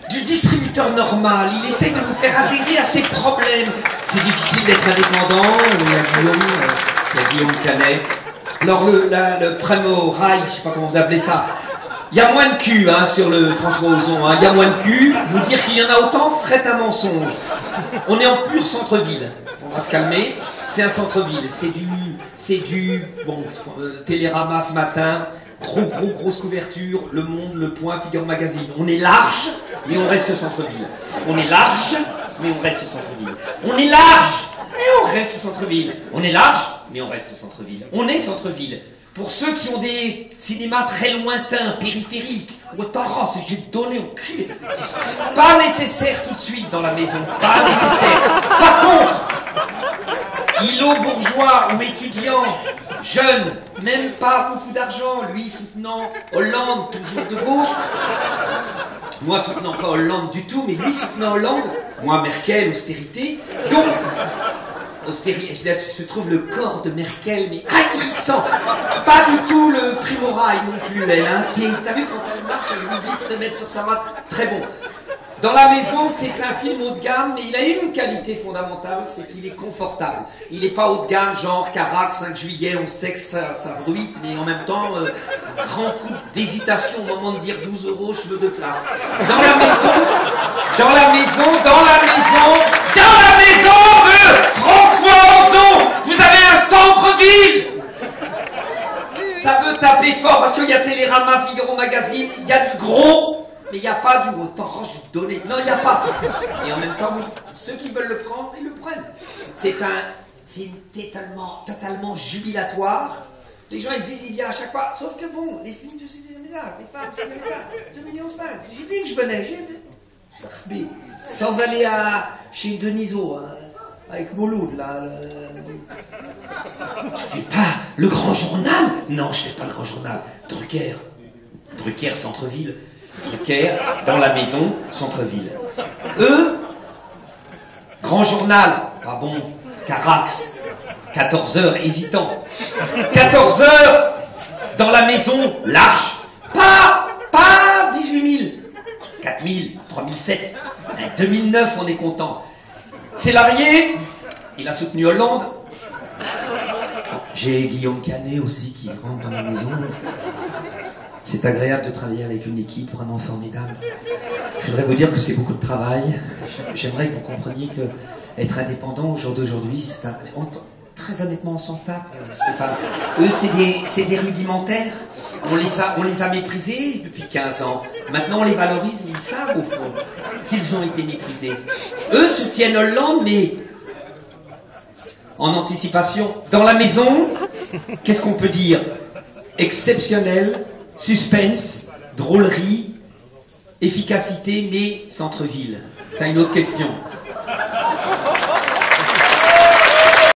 du distributeur normal. Il essaie de nous faire adhérer à ses problèmes. C'est difficile d'être indépendant. Il y a Guillaume Canet. Alors le Primo Rail, je sais pas comment vous appelez ça. Il y a moins de cul hein, sur le François Ozon. Hein. Il y a moins de cul. Vous dire qu'il y en a autant serait un mensonge. On est en pur centre-ville. On va se calmer. C'est un centre-ville. C'est du bon, Télérama ce matin. Grosse couverture, Le Monde, Le Point, Figaro Magazine. On est large, mais on reste centre-ville. On est large, mais on reste centre-ville. On est large, mais on reste centre-ville. On est large, mais on reste centre-ville. On est centre-ville. Pour ceux qui ont des cinémas très lointains, périphériques, ou autant j'ai donné au cul. Pas nécessaire tout de suite dans la maison. Pas nécessaire. Par contre, îlot bourgeois ou étudiant, jeune, même pas beaucoup d'argent, lui soutenant Hollande, toujours de gauche. Moi soutenant pas Hollande du tout, mais lui soutenant Hollande. Moi Merkel, austérité. Donc, austérité, se trouve le corps de Merkel, mais ahurissant. Pas du tout le Primo Rail non plus, elle. Hein. T'as vu quand elle marche, elle lui dit de se mettre sur sa droite. Très bon. Dans la maison, c'est un film haut de gamme, mais il a une qualité fondamentale, c'est qu'il est confortable. Il n'est pas haut de gamme, genre Carac, 5 juillet, on sait que ça bruite, mais en même temps, grand coup d'hésitation au moment de dire 12 €, cheveux de place. Dans la maison, François Ozon, vous avez un centre-ville. Ça veut taper fort, parce qu'il y a Télérama, Figaro Magazine, il y a du gros. Mais il n'y a pas du autant, je vais te donner. Non, il n'y a pas ça. Et en même temps, ceux qui veulent le prendre, ils le prennent. C'est un film totalement jubilatoire. Les gens, ils disent, il y a à chaque fois. Sauf que bon, les films du cinéma, les femmes du cinéma, 2,5 millions. J'ai dit que je venais, j'ai vu. Sans aller chez Denisot, hein, avec Mouloud, là. Tu fais pas le grand journal? Non, je fais pas le grand journal. Drucker, centre-ville. Drucker, dans la maison, centre-ville. Eux, grand journal, pas bon, Carax, 14 heures, hésitant. 14 heures, dans la maison, large. Pas 18 000. 4 000, 3 700. 2009, on est content. Sélarié, il a soutenu Hollande. J'ai Guillaume Canet aussi qui rentre dans la maison. C'est agréable de travailler avec une équipe vraiment formidable. Je voudrais vous dire que c'est beaucoup de travail. J'aimerais que vous compreniez que être indépendant au jour d'aujourd'hui, c'est très honnêtement, on s'en tape, Stéphane. Eux, c'est des rudimentaires. On les a méprisés depuis 15 ans. Maintenant, on les valorise, mais ils savent au fond qu'ils ont été méprisés. Eux soutiennent Hollande, mais en anticipation. Dans la maison, qu'est-ce qu'on peut dire? Exceptionnel. Suspense, drôlerie, efficacité, mais centre-ville. T'as une autre question?